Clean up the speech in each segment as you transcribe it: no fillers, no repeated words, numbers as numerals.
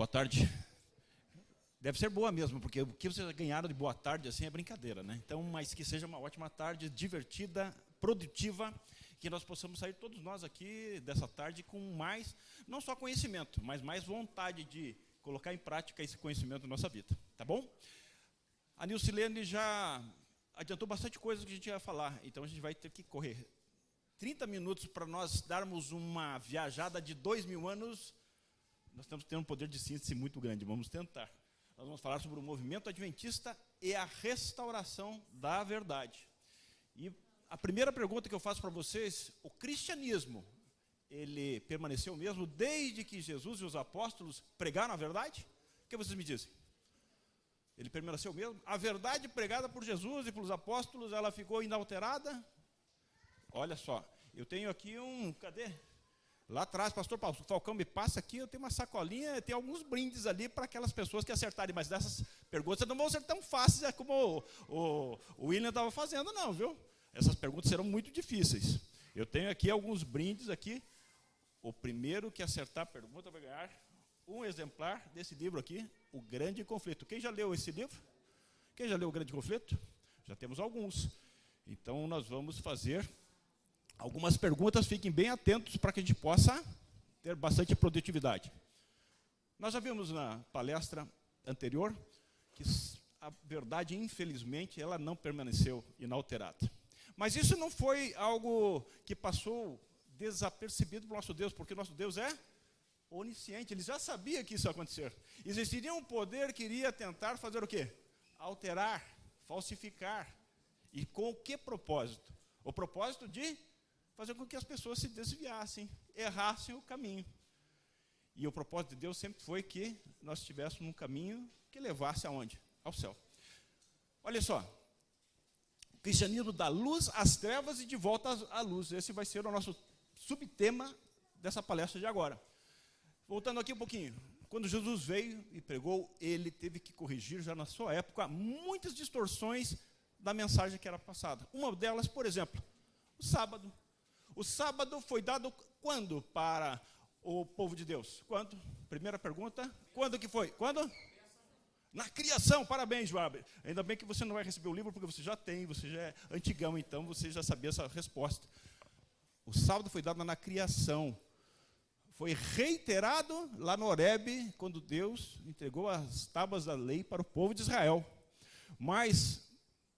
Boa tarde. Deve ser boa mesmo, porque o que vocês ganharam de boa tarde assim é brincadeira, né? Então, mas que seja uma ótima tarde, divertida, produtiva, que nós possamos sair todos nós aqui dessa tarde com mais, não só conhecimento, mas mais vontade de colocar em prática esse conhecimento na nossa vida, tá bom? A Nilcilene já adiantou bastante coisa que a gente ia falar, então a gente vai ter que correr 30 minutos para nós darmos uma viajada de 2000 anos. Nós estamos tendo um poder de síntese muito grande, vamos tentar. Nós vamos falar sobre o movimento adventista e a restauração da verdade. E a primeira pergunta que eu faço para vocês, o cristianismo, ele permaneceu mesmo desde que Jesus e os apóstolos pregaram a verdade? O que vocês me dizem? Ele permaneceu mesmo? A verdade pregada por Jesus e pelos apóstolos, ela ficou inalterada? Olha só, eu tenho aqui cadê? Lá atrás, pastor Falcão me passa aqui, eu tenho uma sacolinha, tem alguns brindes ali para aquelas pessoas que acertarem, mas dessas perguntas não vão ser tão fáceis como o William estava fazendo, não, viu? Essas perguntas serão muito difíceis. Eu tenho aqui alguns brindes aqui. O primeiro que acertar a pergunta vai ganhar um exemplar desse livro aqui, O Grande Conflito. Quem já leu esse livro? Quem já leu O Grande Conflito? Já temos alguns. Então, nós vamos fazer algumas perguntas, fiquem bem atentos para que a gente possa ter bastante produtividade. Nós já vimos na palestra anterior que a verdade, infelizmente, ela não permaneceu inalterada. Mas isso não foi algo que passou desapercebido para o nosso Deus, porque o nosso Deus é onisciente, ele já sabia que isso ia acontecer. Existiria um poder que iria tentar fazer o quê? Alterar, falsificar. E com que propósito? O propósito de fazer com que as pessoas se desviassem, errassem o caminho. E o propósito de Deus sempre foi que nós estivéssemos num caminho que levasse aonde? Ao céu. Olha só, o cristianismo dá luz às trevas e de volta à luz. Esse vai ser o nosso subtema dessa palestra de agora. Voltando aqui um pouquinho, quando Jesus veio e pregou, ele teve que corrigir já na sua época muitas distorções da mensagem que era passada. Uma delas, por exemplo, o sábado. O sábado foi dado quando para o povo de Deus? Quando? Primeira pergunta. Quando que foi? Quando? Na criação. Parabéns, Joab. Ainda bem que você não vai receber o livro, porque você já tem, você já é antigão, então você já sabia essa resposta. O sábado foi dado na criação. Foi reiterado lá no Horebe, quando Deus entregou as tábuas da lei para o povo de Israel. Mas,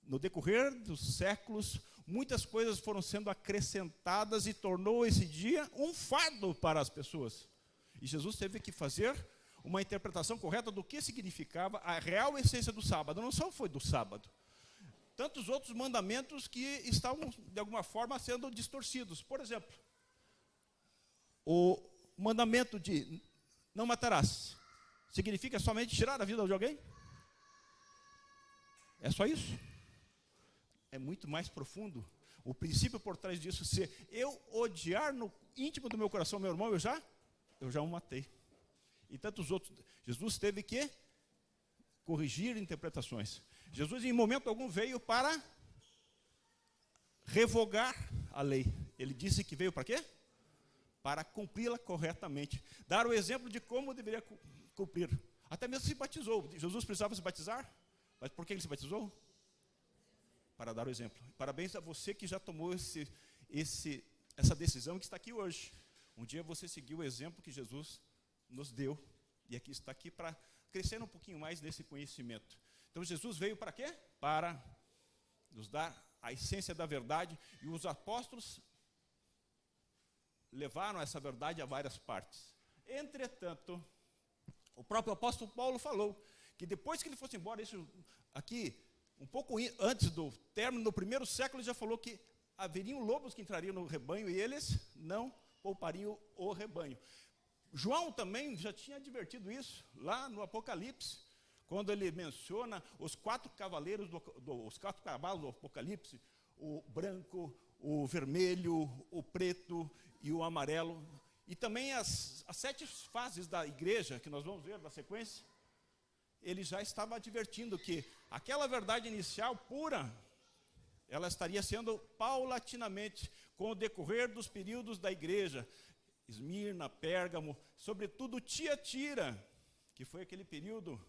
no decorrer dos séculos, muitas coisas foram sendo acrescentadas e tornou esse dia um fardo para as pessoas. E Jesus teve que fazer uma interpretação correta do que significava a real essência do sábado. Não só foi do sábado. Tantos outros mandamentos que estavam, de alguma forma, sendo distorcidos. Por exemplo, o mandamento de não matarás significa somente tirar a vida de alguém? É só isso? É muito mais profundo. O princípio por trás disso, se eu odiar no íntimo do meu coração meu irmão, eu já o matei. E tantos outros. Jesus teve que corrigir interpretações. Jesus, em momento algum, veio para revogar a lei. Ele disse que veio para quê? Para cumpri-la corretamente. Dar o exemplo de como deveria cumprir. Até mesmo se batizou. Jesus precisava se batizar? Mas por que ele se batizou? Para dar o exemplo. Parabéns a você que já tomou essa decisão que está aqui hoje. Um dia você seguiu o exemplo que Jesus nos deu. E aqui está aqui para crescer um pouquinho mais nesse conhecimento. Então Jesus veio para quê? Para nos dar a essência da verdade. E os apóstolos levaram essa verdade a várias partes. Entretanto, o próprio apóstolo Paulo falou que depois que ele fosse embora, isso aqui, um pouco antes do término do primeiro século, ele já falou que haveriam lobos que entrariam no rebanho e eles não poupariam o rebanho. João também já tinha advertido isso lá no Apocalipse, quando ele menciona os 4 cavaleiros, os 4 cavalos do Apocalipse, o branco, o vermelho, o preto e o amarelo. E também as 7 fases da igreja, que nós vamos ver na sequência, ele já estava advertindo que aquela verdade inicial pura, ela estaria sendo paulatinamente, com o decorrer dos períodos da igreja, Esmirna, Pérgamo, sobretudo Tiatira, que foi aquele período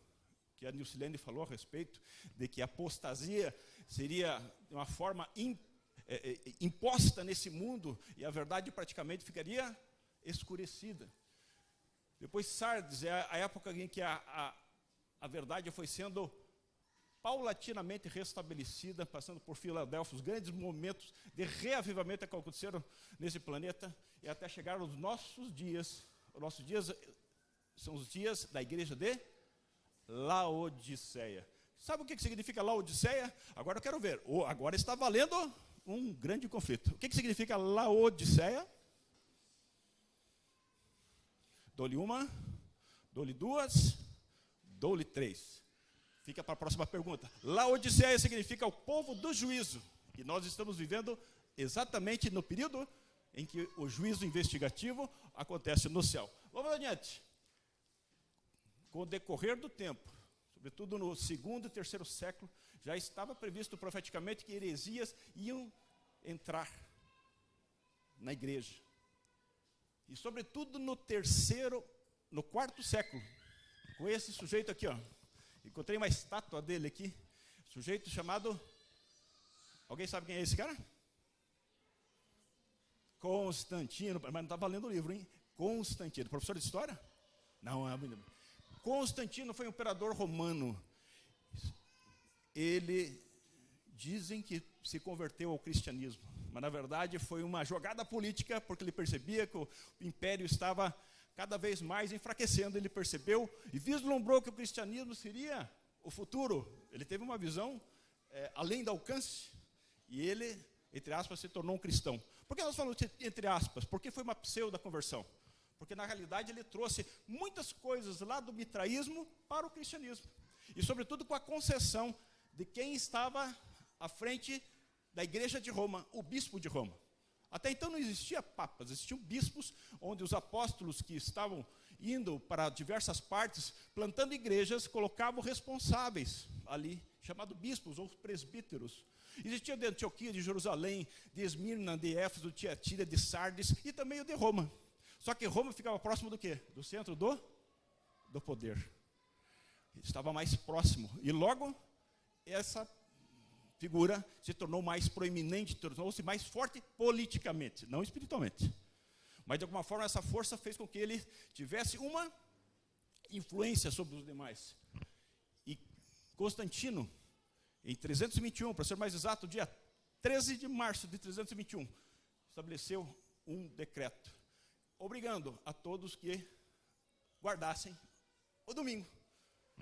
que a Nilcilene falou a respeito, de que a apostasia seria uma forma imposta nesse mundo, e a verdade praticamente ficaria escurecida. Depois Sardes é a época em que a verdade foi sendo paulatinamente restabelecida, passando por Filadélfia, os grandes momentos de reavivamento que aconteceram nesse planeta, e até chegar aos nossos dias. Os nossos dias são os dias da igreja de Laodiceia. Sabe o que significa Laodiceia? Agora eu quero ver. Agora está valendo um grande conflito. O que significa Laodiceia? Dou-lhe uma, dou-lhe duas, dou-lhe três. Fica para a próxima pergunta. Laodiceia significa o povo do juízo. E nós estamos vivendo exatamente no período em que o juízo investigativo acontece no céu. Vamos adiante. Com o decorrer do tempo, sobretudo no 2º e 3º século, já estava previsto profeticamente que heresias iam entrar na igreja. E sobretudo no 4º século, com esse sujeito aqui, ó. Encontrei uma estátua dele aqui, sujeito chamado, alguém sabe quem é esse cara? Constantino, mas não está valendo o livro, hein? Constantino, professor de história? Não, é muito. Constantino foi um imperador romano. Ele, dizem que se converteu ao cristianismo, mas na verdade foi uma jogada política, porque ele percebia que o império estava cada vez mais enfraquecendo. Ele percebeu e vislumbrou que o cristianismo seria o futuro. Ele teve uma visão além do alcance, e ele, entre aspas, se tornou um cristão. Por que nós falamos entre aspas? Porque foi uma pseudo-conversão. Porque, na realidade, ele trouxe muitas coisas lá do mitraísmo para o cristianismo. E, sobretudo, com a concessão de quem estava à frente da igreja de Roma, o bispo de Roma. Até então não existia papas, existiam bispos, onde os apóstolos que estavam indo para diversas partes, plantando igrejas, colocavam responsáveis ali, chamados bispos ou presbíteros. Existia de Antioquia, de Jerusalém, de Esmirna, de Éfeso, de Tiatira, de Sardes e também o de Roma. Só que Roma ficava próximo do quê? Do centro do poder. Estava mais próximo. E logo, essa figura se tornou mais proeminente, tornou-se mais forte politicamente, não espiritualmente. Mas, de alguma forma, essa força fez com que ele tivesse uma influência sobre os demais. E Constantino, em 321, para ser mais exato, dia 13 de março de 321, estabeleceu um decreto, obrigando a todos que guardassem o domingo,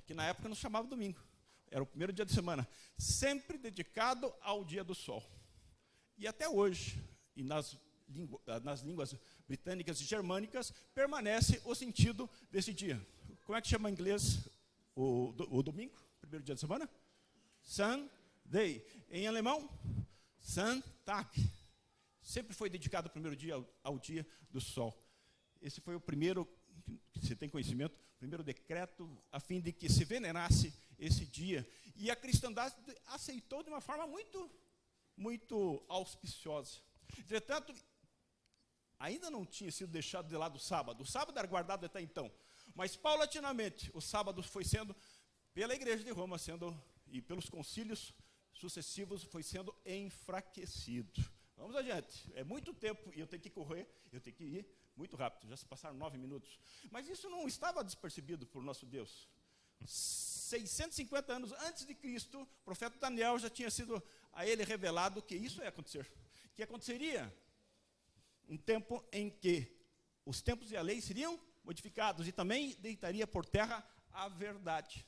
que na época não se chamava domingo, era o primeiro dia de semana, sempre dedicado ao dia do sol. E até hoje, e nas línguas britânicas e germânicas, permanece o sentido desse dia. Como é que chama em inglês o domingo, primeiro dia de semana? Sunday. Em alemão, Sonntag. Sempre foi dedicado o primeiro dia ao dia do sol. Esse foi o primeiro, que você tem conhecimento, o primeiro decreto a fim de que se venerasse esse dia. E a cristandade aceitou de uma forma muito, muito auspiciosa. Entretanto, ainda não tinha sido deixado de lado o sábado. O sábado era guardado até então. Mas, paulatinamente, o sábado foi sendo, pela igreja de Roma, e pelos concílios sucessivos, foi sendo enfraquecido. Vamos adiante. É muito tempo e eu tenho que correr, eu tenho que ir muito rápido. Já se passaram 9 minutos. Mas isso não estava despercebido por nosso Deus. 650 anos antes de Cristo, o profeta Daniel já tinha sido a ele revelado que isso ia acontecer. Que aconteceria um tempo em que os tempos e a lei seriam modificados e também deitaria por terra a verdade.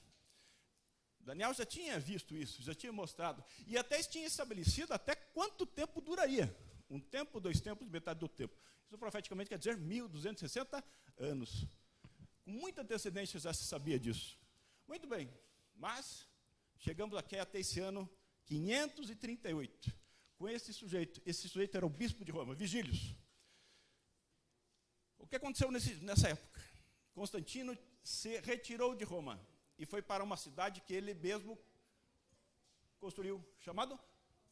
Daniel já tinha visto isso, já tinha mostrado. E até tinha estabelecido até quanto tempo duraria. 1 tempo, 2 tempos, metade do tempo. Isso profeticamente quer dizer 1260 anos. Com muita antecedência já se sabia disso. Muito bem, mas chegamos aqui até esse ano 538. Com esse sujeito era o bispo de Roma, Vigílios. O que aconteceu nessa época? Constantino se retirou de Roma e foi para uma cidade que ele mesmo construiu, chamado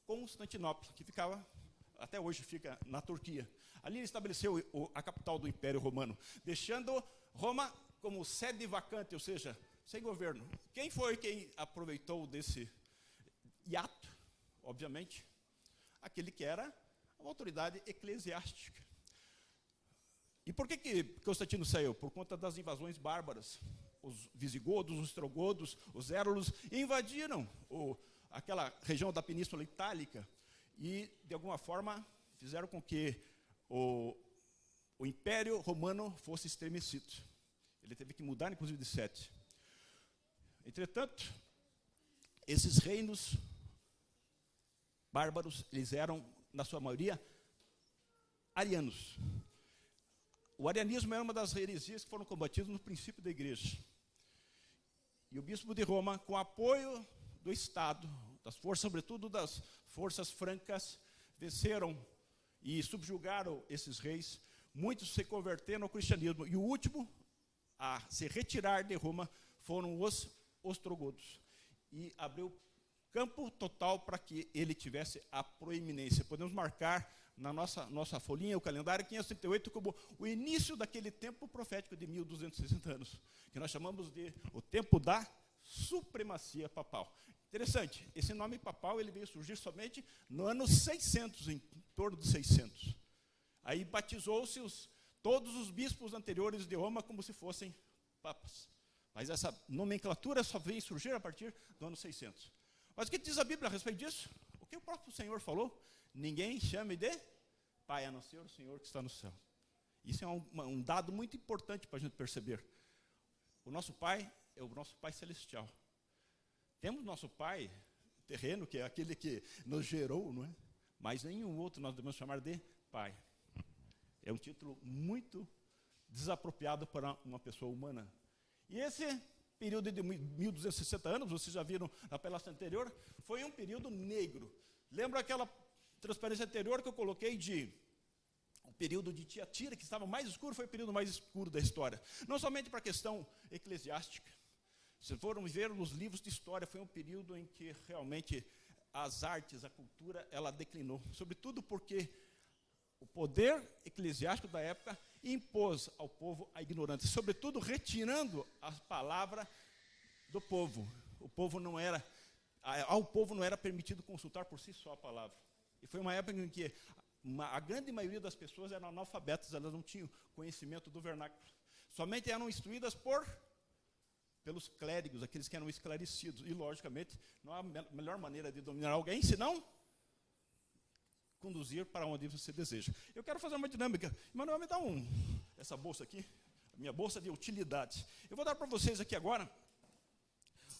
Constantinopla, que ficava, até hoje fica na Turquia. Ali ele estabeleceu a capital do Império Romano, deixando Roma como sede vacante, ou seja, sem governo. Quem foi quem aproveitou desse hiato? Obviamente, aquele que era uma autoridade eclesiástica. E por que Constantino saiu? Por conta das invasões bárbaras. Os visigodos, os ostrogodos, os érulos invadiram aquela região da Península Itálica e, de alguma forma, fizeram com que o Império Romano fosse estremecido. Ele teve que mudar, inclusive, de sede. Entretanto, esses reinos bárbaros, eles eram, na sua maioria, arianos. O arianismo era uma das heresias que foram combatidas no princípio da igreja. E o bispo de Roma, com apoio do Estado, das forças, sobretudo das forças francas, venceram e subjugaram esses reis. Muitos se converteram ao cristianismo. E o último a se retirar de Roma foram os ostrogodos. E abriu campo total para que ele tivesse a proeminência. Podemos marcar na nossa folhinha, o calendário 538, como o início daquele tempo profético de 1260 anos, que nós chamamos de o tempo da supremacia papal. Interessante, esse nome papal ele veio surgir somente no ano 600, em torno de 600. Aí batizou-se todos os bispos anteriores de Roma como se fossem papas. Mas essa nomenclatura só veio surgir a partir do ano 600. Mas o que diz a Bíblia a respeito disso? O que o próprio Senhor falou? Ninguém chame de Pai, a não ser o Senhor que está no céu. Isso é um dado muito importante para a gente perceber. O nosso Pai é o nosso Pai celestial. Temos nosso Pai terreno, que é aquele que nos gerou, não é? Mas nenhum outro nós devemos chamar de Pai. É um título muito desapropriado para uma pessoa humana. E esse período de 1260 anos, vocês já viram na palestra anterior, foi um período negro. Lembra aquela transparência anterior que eu coloquei o período de Tiatira, que estava mais escuro, foi o período mais escuro da história. Não somente para a questão eclesiástica. Se foram ver nos livros de história, foi um período em que realmente as artes, a cultura, ela declinou. Sobretudo porque o poder eclesiástico da época impôs ao povo a ignorância, sobretudo retirando a palavra do povo. Ao povo não era permitido consultar por si só a palavra. E foi uma época em que a grande maioria das pessoas eram analfabetas, elas não tinham conhecimento do vernáculo. Somente eram instruídas pelos clérigos, aqueles que eram esclarecidos. E, logicamente, não há melhor maneira de dominar alguém, senão conduzir para onde você deseja. Eu quero fazer uma dinâmica. Emanuel, me dá essa bolsa aqui, a minha bolsa de utilidades. Eu vou dar para vocês aqui agora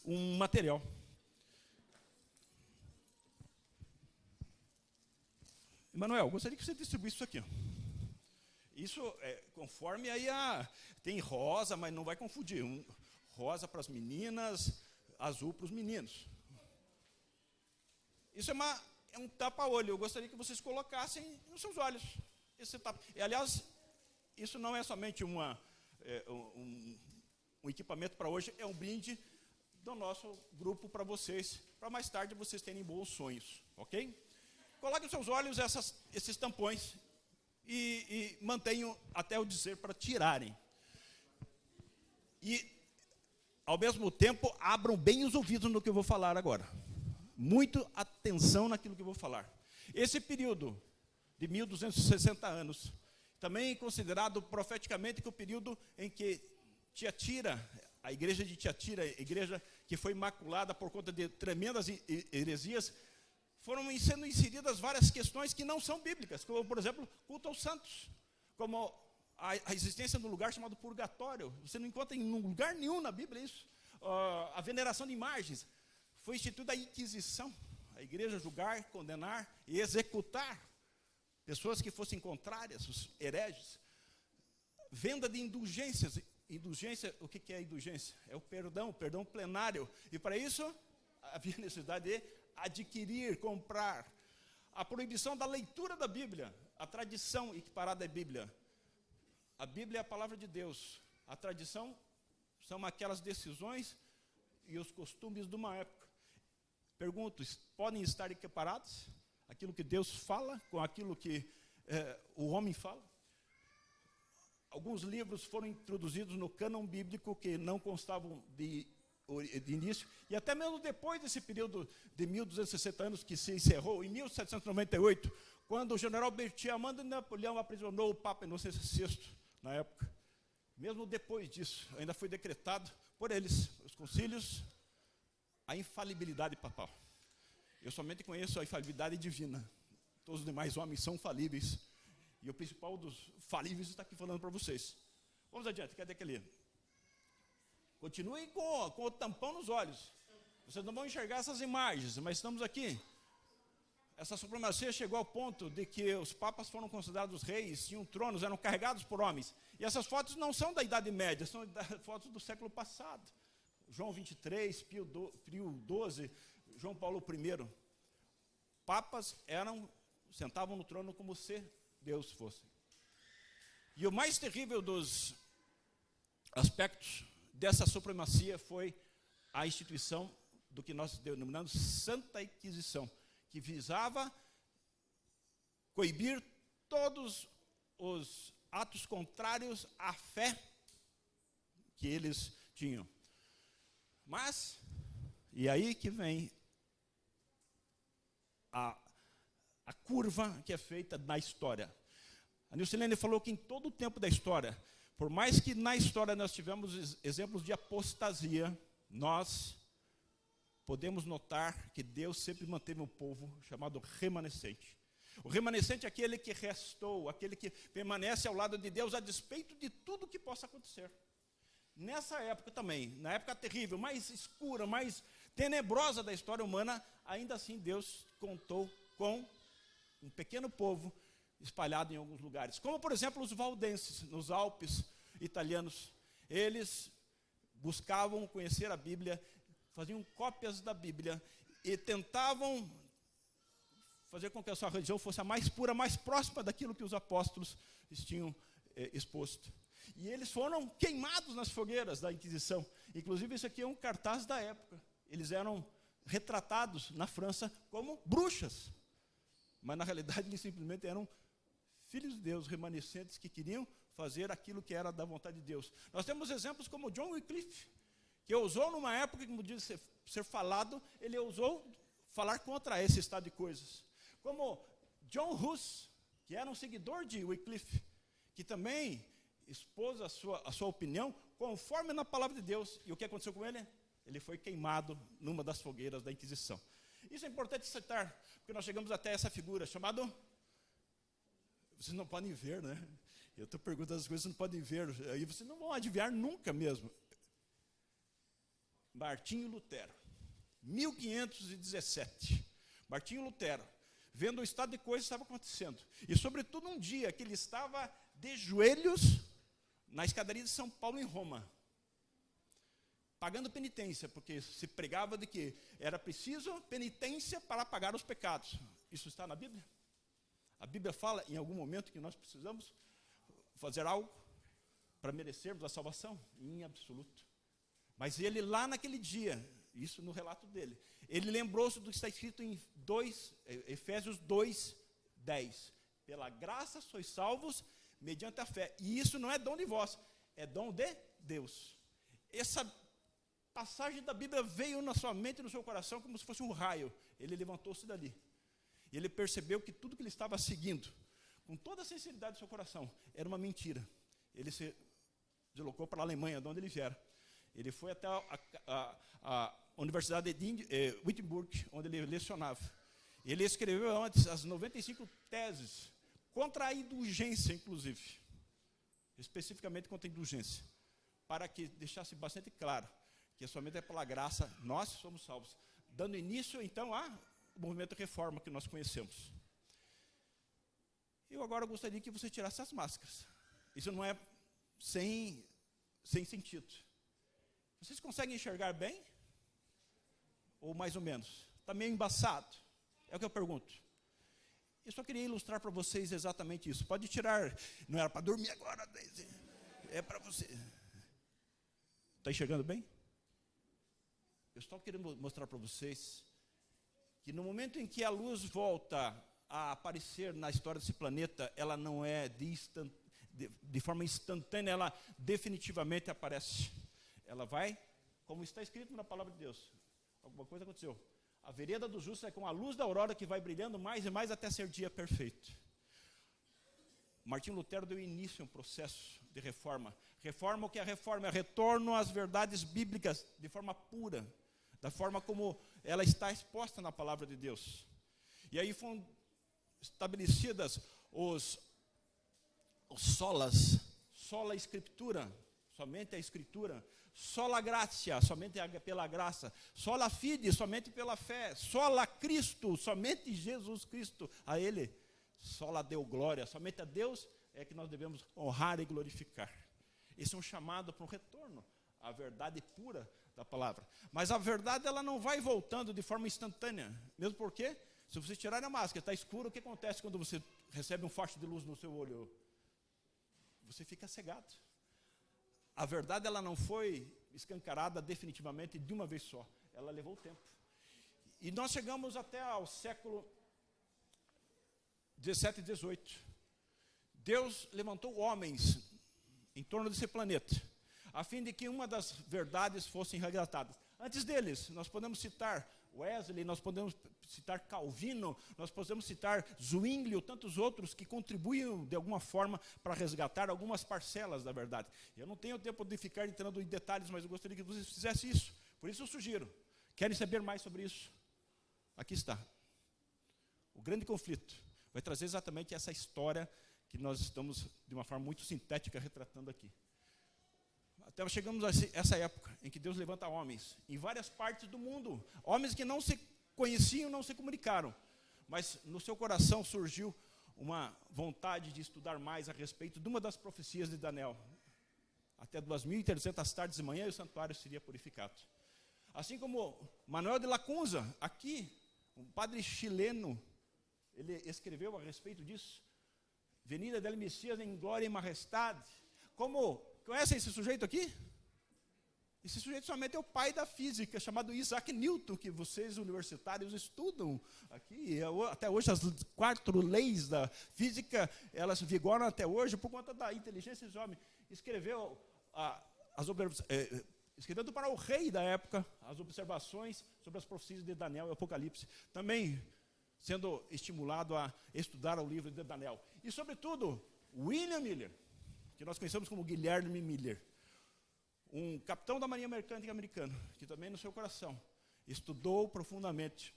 um material. Emanuel, gostaria que você distribuísse isso aqui. Ó. Isso é conforme aí tem rosa, mas não vai confundir. Rosa para as meninas, azul para os meninos. Isso é um tapa-olho. Eu gostaria que vocês colocassem nos seus olhos. Aliás, isso não é somente um equipamento para hoje, é um brinde do nosso grupo para vocês, para mais tarde vocês terem bons sonhos, ok? Coloquem nos seus olhos esses tampões e mantenham até eu dizer para tirarem. E, ao mesmo tempo, abram bem os ouvidos no que eu vou falar agora. Muito atenção naquilo que eu vou falar. Esse período de 1260 anos, também considerado profeticamente que o período em que Tiatira, a igreja de Tiatira, a igreja que foi maculada por conta de tremendas heresias, foram sendo inseridas várias questões que não são bíblicas, como, por exemplo, culto aos santos, como a existência de um lugar chamado purgatório. Você não encontra em lugar nenhum na Bíblia isso. A veneração de imagens. Foi instituída a Inquisição, a igreja julgar, condenar e executar pessoas que fossem contrárias, os hereges. Venda de indulgências. Indulgência, o que é indulgência? É o perdão plenário. E para isso, havia necessidade de adquirir, comprar. A proibição da leitura da Bíblia, a tradição equiparada à Bíblia. A Bíblia é a palavra de Deus. A tradição são aquelas decisões e os costumes de uma época. Pergunto, podem estar equiparados? Aquilo que Deus fala com aquilo que o homem fala? alguns livros foram introduzidos no cânon bíblico que não constavam de início, e até mesmo depois desse período de 1260 anos que se encerrou, em 1798, quando o general Berthier, amando Napoleão, aprisionou o Papa Inocêncio VI, na época. Mesmo depois disso, ainda foi decretado por eles, os concílios, a infalibilidade papal. Eu somente conheço a infalibilidade divina. Todos os demais homens são falíveis. E o principal dos falíveis está aqui falando para vocês. Vamos adiante, cadê aquele? Continuem com o tampão nos olhos. Vocês não vão enxergar essas imagens, mas estamos aqui. Essa supremacia chegou ao ponto de que os papas foram considerados reis, tinham tronos, eram carregados por homens. E essas fotos não são da Idade Média, são fotos do século passado. João 23, Pio XII, João Paulo I. Papas sentavam no trono como se Deus fosse. E o mais terrível dos aspectos dessa supremacia foi a instituição do que nós denominamos Santa Inquisição, que visava coibir todos os atos contrários à fé que eles tinham. Mas, e aí que vem a curva que é feita na história. A Nilcelene falou que em todo o tempo da história, por mais que na história nós tivemos exemplos de apostasia, nós podemos notar que Deus sempre manteve um povo chamado remanescente. O remanescente é aquele que restou, aquele que permanece ao lado de Deus a despeito de tudo que possa acontecer. Nessa época também, na época terrível, mais escura, mais tenebrosa da história humana, ainda assim Deus contou com um pequeno povo espalhado em alguns lugares. Como, por exemplo, os valdenses, nos Alpes italianos. Eles buscavam conhecer a Bíblia, faziam cópias da Bíblia e tentavam fazer com que a sua religião fosse a mais pura, mais próxima daquilo que os apóstolos tinham exposto. E eles foram queimados nas fogueiras da Inquisição. Inclusive, isso aqui é um cartaz da época. Eles eram retratados na França como bruxas. Mas, na realidade, eles simplesmente eram filhos de Deus, remanescentes, que queriam fazer aquilo que era da vontade de Deus. Nós temos exemplos como John Wycliffe, que ousou, numa época, como diz ser falado, ele ousou falar contra esse estado de coisas. Como John Hus, que era um seguidor de Wycliffe, que também expôs a sua opinião conforme na palavra de Deus. E o que aconteceu com ele? Ele foi queimado numa das fogueiras da Inquisição. Isso é importante citar, porque nós chegamos até essa figura chamada... Vocês não podem ver, né? Eu estou perguntando as coisas, vocês não podem ver. Aí vocês não vão adivinhar nunca mesmo. Martinho Lutero, 1517. Martinho Lutero, vendo o estado de coisas que estava acontecendo. E, sobretudo, um dia que ele estava de joelhos na escadaria de São Paulo, em Roma, pagando penitência, porque se pregava de que era preciso penitência para pagar os pecados. Isso está na Bíblia? A Bíblia fala em algum momento que nós precisamos fazer algo para merecermos a salvação? Em absoluto. Mas ele lá naquele dia, isso no relato dele, ele lembrou-se do que está escrito em Efésios 2:10. Pela graça sois salvos mediante a fé. E isso não é dom de vós, é dom de Deus. Essa passagem da Bíblia veio na sua mente e no seu coração como se fosse um raio. Ele levantou-se dali. E ele percebeu que tudo que ele estava seguindo, com toda a sinceridade do seu coração, era uma mentira. Ele se deslocou para a Alemanha, de onde ele viera. Ele foi até a Universidade de Wittenberg, onde ele lecionava. Ele escreveu antes as 95 teses, contra a indulgência, inclusive. Especificamente contra a indulgência. Para que deixasse bastante claro que somente é pela graça nós somos salvos. Dando início, então, ao movimento de reforma que nós conhecemos. Eu agora gostaria que você tirasse as máscaras. Isso não é sem sentido. Vocês conseguem enxergar bem? Ou mais ou menos? Está meio embaçado? É o que eu pergunto. Eu só queria ilustrar para vocês exatamente isso. Pode tirar, não era para dormir agora, é para você. Está enxergando bem? Eu estou querendo mostrar para vocês que no momento em que a luz volta a aparecer na história desse planeta, ela não é de forma instantânea, ela definitivamente aparece. Ela vai, como está escrito na palavra de Deus. Alguma coisa aconteceu. A vereda do justo é como a luz da aurora que vai brilhando mais e mais até ser dia perfeito. Martinho Lutero deu início a um processo de reforma. Reforma, o que é reforma? É retorno às verdades bíblicas de forma pura, da forma como ela está exposta na palavra de Deus. E aí foram estabelecidas os solas, sola escritura, somente a escritura, sola gratia, somente pela graça, sola fide, somente pela fé, sola Cristo, somente Jesus Cristo, a Ele, sola deu glória, somente a Deus é que nós devemos honrar e glorificar. Esse é um chamado para um retorno à verdade pura da palavra. Mas a verdade, ela não vai voltando de forma instantânea, mesmo porque, se você tirar a máscara, está escuro, o que acontece quando você recebe um facho de luz no seu olho? Você fica cegado. A verdade, ela não foi escancarada definitivamente de uma vez só. Ela levou tempo. E nós chegamos até ao século 17 e 18. Deus levantou homens em torno desse planeta, a fim de que uma das verdades fossem resgatadas. Antes deles, nós podemos citar Wesley, nós podemos citar Calvino, nós podemos citar Zwinglio, tantos outros que contribuíram de alguma forma para resgatar algumas parcelas da verdade. Eu não tenho tempo de ficar entrando em detalhes, mas eu gostaria que vocês fizessem isso. Por isso eu sugiro. Querem saber mais sobre isso? Aqui está. O grande conflito vai trazer exatamente essa história que nós estamos, de uma forma muito sintética, retratando aqui. Até chegamos a essa época em que Deus levanta homens em várias partes do mundo, homens que não se conheciam, não se comunicaram, mas no seu coração surgiu uma vontade de estudar mais a respeito de uma das profecias de Daniel. Até 2.300 tardes e manhã o santuário seria purificado. Assim como Manuel de Lacunza, aqui, um padre chileno, ele escreveu a respeito disso. Venida del Messias em glória e majestade. Como, conhecem esse sujeito aqui? Esse sujeito somente é o pai da física, chamado Isaac Newton, que vocês universitários estudam aqui. Até hoje as 4 leis da física, elas vigoram até hoje por conta da inteligência desse homem. Escreveu escrevendo para o rei da época as observações sobre as profecias de Daniel e Apocalipse. Também sendo estimulado a estudar o livro de Daniel. E, sobretudo, William Miller, que nós conhecemos como Guilherme Miller, um capitão da Marinha Mercante americano, que também no seu coração estudou profundamente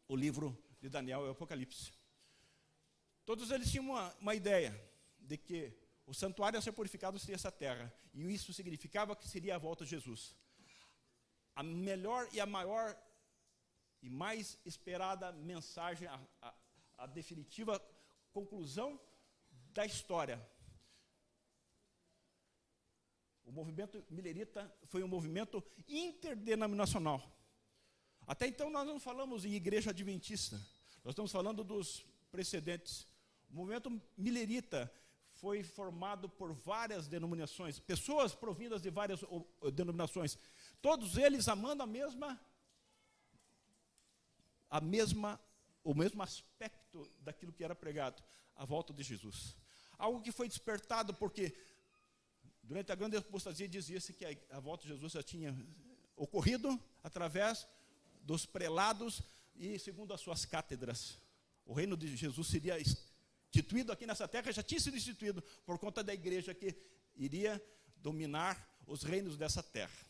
o livro de Daniel e Apocalipse. Todos eles tinham uma ideia de que o santuário a ser purificado seria essa terra, e isso significava que seria a volta de Jesus. A melhor e a maior e mais esperada mensagem, a definitiva conclusão da história. O movimento milerita foi um movimento interdenominacional. Até então nós não falamos em igreja adventista, nós estamos falando dos precedentes. O movimento milerita foi formado por várias denominações, pessoas provindas de várias denominações, todos eles amando o mesmo aspecto daquilo que era pregado, a volta de Jesus. Algo que foi despertado porque, durante a grande apostasia, dizia-se que a volta de Jesus já tinha ocorrido através dos prelados e segundo as suas cátedras. O reino de Jesus seria instituído aqui nessa terra, já tinha sido instituído por conta da igreja que iria dominar os reinos dessa terra.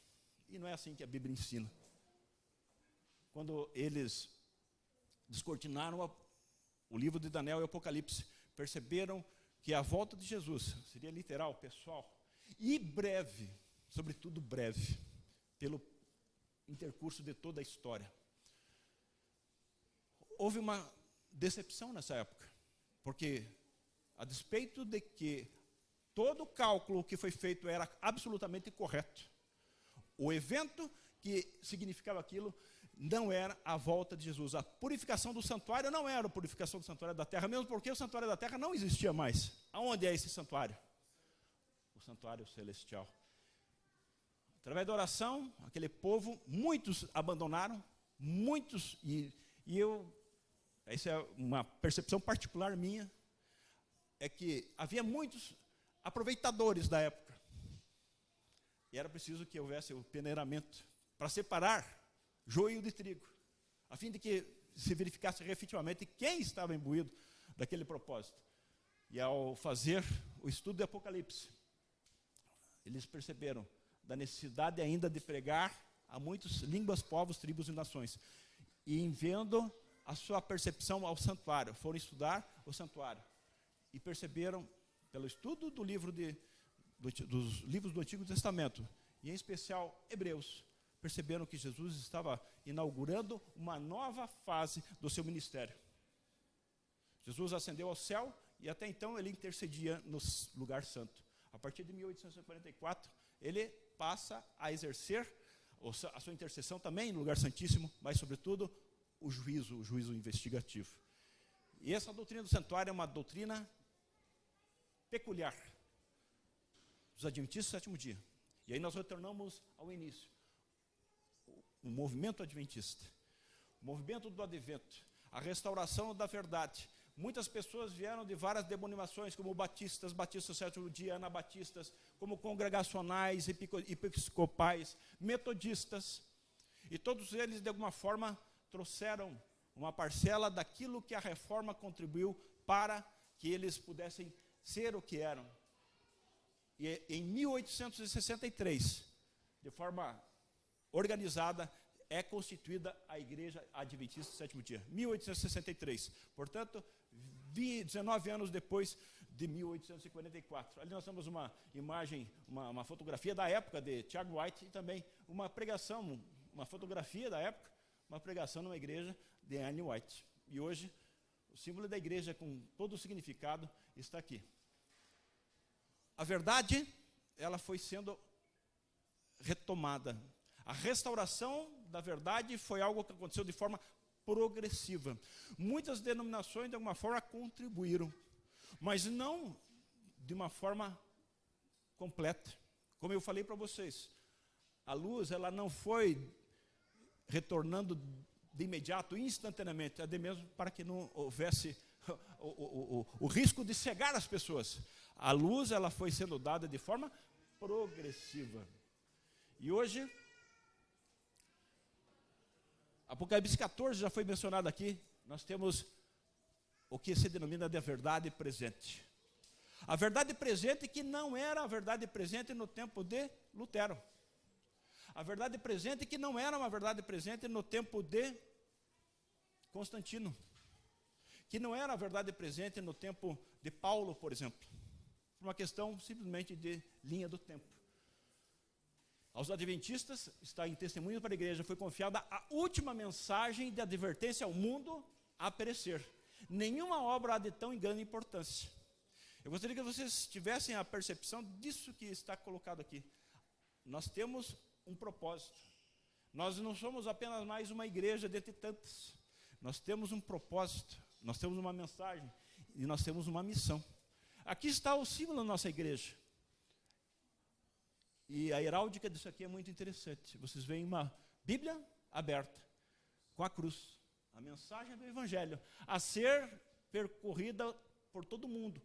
E não é assim que a Bíblia ensina. Quando eles descortinaram o livro de Daniel e Apocalipse, perceberam que a volta de Jesus seria literal, pessoal, e breve, sobretudo breve, pelo intercurso de toda a história. Houve uma decepção nessa época, porque, a despeito de que todo o cálculo que foi feito era absolutamente correto, o evento que significava aquilo não era a volta de Jesus. A purificação do santuário não era a purificação do santuário da terra, mesmo porque o santuário da terra não existia mais. Aonde é esse santuário? O santuário celestial. Através da oração, aquele povo, muitos abandonaram, muitos, essa é uma percepção particular minha, é que havia muitos aproveitadores da época. E era preciso que houvesse o peneiramento para separar joio de trigo, a fim de que se verificasse efetivamente quem estava imbuído daquele propósito. E ao fazer o estudo do Apocalipse, eles perceberam da necessidade ainda de pregar a muitas línguas, povos, tribos e nações. E em vendo a sua percepção ao santuário, foram estudar o santuário. E perceberam, pelo estudo do livro dos livros do Antigo Testamento, e em especial Hebreus, perceberam que Jesus estava inaugurando uma nova fase do seu ministério. Jesus ascendeu ao céu e até então ele intercedia no lugar santo. A partir de 1844, ele passa a exercer a sua intercessão também no lugar santíssimo, mas sobretudo o juízo investigativo. E essa doutrina do santuário é uma doutrina peculiar dos adventistas do sétimo dia. E aí nós retornamos ao início. O movimento adventista, o movimento do advento, a restauração da verdade. Muitas pessoas vieram de várias denominações, como batistas do sétimo dia, anabatistas, como congregacionais, episcopais, metodistas. E todos eles, de alguma forma, trouxeram uma parcela daquilo que a reforma contribuiu para que eles pudessem ser o que eram. E em 1863, de forma organizada, é constituída a Igreja Adventista do Sétimo Dia. 1863. Portanto, 19 anos depois de 1844. Ali nós temos uma imagem, uma fotografia da época de Tiago White e também uma pregação, uma fotografia da época, uma pregação numa igreja de Anne White. E hoje, o símbolo da igreja com todo o significado está aqui. A verdade, ela foi sendo retomada. A restauração da verdade foi algo que aconteceu de forma progressiva. Muitas denominações, de alguma forma, contribuíram, mas não de uma forma completa. Como eu falei para vocês, a luz ela não foi retornando de imediato, instantaneamente, até mesmo para que não houvesse o risco de cegar as pessoas. A luz ela foi sendo dada de forma progressiva. E hoje, Apocalipse 14 já foi mencionado aqui, nós temos o que se denomina de verdade presente. A verdade presente que não era a verdade presente no tempo de Lutero. A verdade presente que não era uma verdade presente no tempo de Constantino. Que não era a verdade presente no tempo de Paulo, por exemplo. Por uma questão simplesmente de linha do tempo. Aos adventistas, está em testemunho para a igreja, foi confiada a última mensagem de advertência ao mundo a perecer. Nenhuma obra há de tão grande importância. Eu gostaria que vocês tivessem a percepção disso que está colocado aqui. Nós temos um propósito. Nós não somos apenas mais uma igreja dentre tantas. Nós temos um propósito, nós temos uma mensagem e nós temos uma missão. Aqui está o símbolo da nossa igreja. E a heráldica disso aqui é muito interessante. Vocês veem uma Bíblia aberta, com a cruz. A mensagem do Evangelho, a ser percorrida por todo mundo.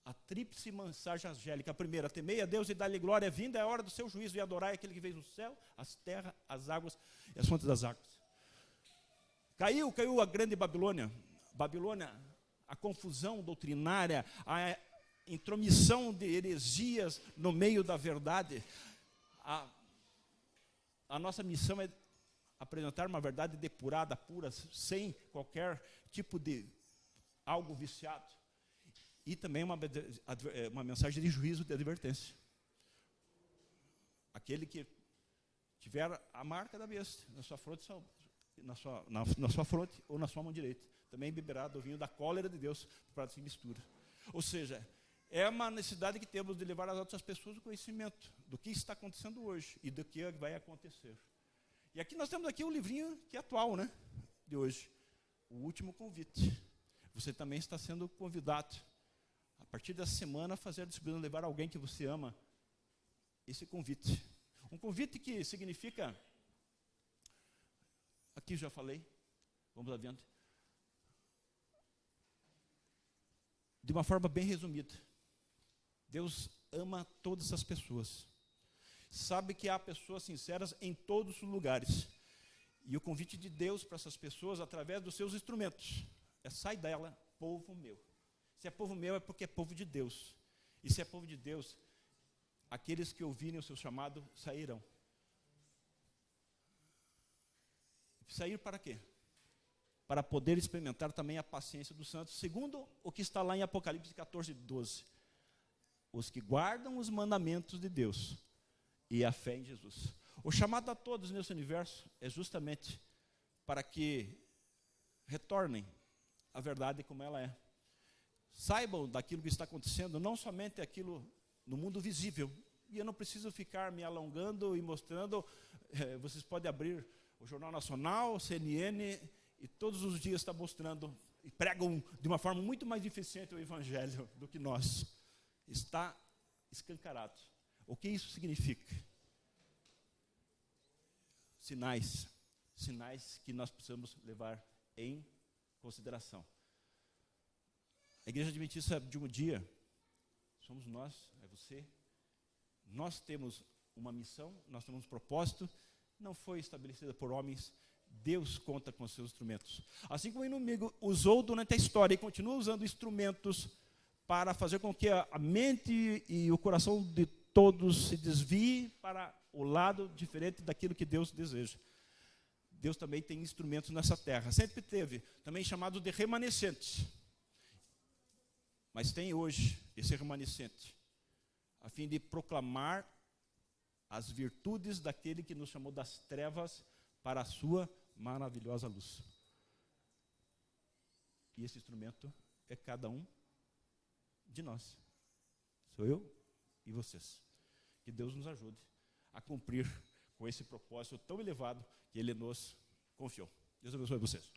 A tríplice mensagem angélica. A primeira, temei a Deus e dá-lhe glória, vinda é a hora do seu juízo e adorai aquele que fez o céu, as terras, as águas e as fontes das águas. Caiu a grande Babilônia. Babilônia, a confusão doutrinária, a intromissão de heresias no meio da verdade. A nossa missão é apresentar uma verdade depurada, pura, sem qualquer tipo de algo viciado. E também uma mensagem de juízo, de advertência. Aquele que tiver a marca da besta na sua fronte, na sua fronte ou na sua mão direita, também beberá do vinho da cólera de Deus para se mistura. Ou seja, é uma necessidade que temos de levar às outras pessoas o conhecimento do que está acontecendo hoje e do que vai acontecer. E aqui nós temos aqui o livrinho que é atual, né, de hoje, o último convite. Você também está sendo convidado a partir dessa semana a fazer a disciplina, levar alguém que você ama esse convite. Um convite que significa, aqui já falei, vamos adiante, de uma forma bem resumida. Deus ama todas as pessoas. Sabe que há pessoas sinceras em todos os lugares. E o convite de Deus para essas pessoas, através dos seus instrumentos, é: sai dela, povo meu. Se é povo meu, é porque é povo de Deus. E se é povo de Deus, aqueles que ouvirem o seu chamado sairão. Sair para quê? Para poder experimentar também a paciência dos santos, segundo o que está lá em Apocalipse 14, 12. Os que guardam os mandamentos de Deus e a fé em Jesus. O chamado a todos nesse universo é justamente para que retornem à verdade como ela é. Saibam daquilo que está acontecendo, não somente aquilo no mundo visível. E eu não preciso ficar me alongando e mostrando. Vocês podem abrir o Jornal Nacional, CNN, e todos os dias está mostrando, e pregam de uma forma muito mais eficiente o Evangelho do que nós. Está escancarado. O que isso significa? Sinais que nós precisamos levar em consideração. A Igreja Adventista de um dia, somos nós, é você. Nós temos uma missão, nós temos um propósito, não foi estabelecida por homens. Deus conta com os seus instrumentos. Assim como o inimigo usou durante a história e continua usando instrumentos para fazer com que a mente e o coração de todos se desviem para o lado diferente daquilo que Deus deseja. Deus também tem instrumentos nessa terra. Sempre teve, também chamados de remanescentes. Mas tem hoje esse remanescente, a fim de proclamar as virtudes daquele que nos chamou das trevas para a sua maravilhosa luz. E esse instrumento é cada um de nós. Sou eu e vocês. Que Deus nos ajude a cumprir com esse propósito tão elevado que Ele nos confiou. Deus abençoe vocês.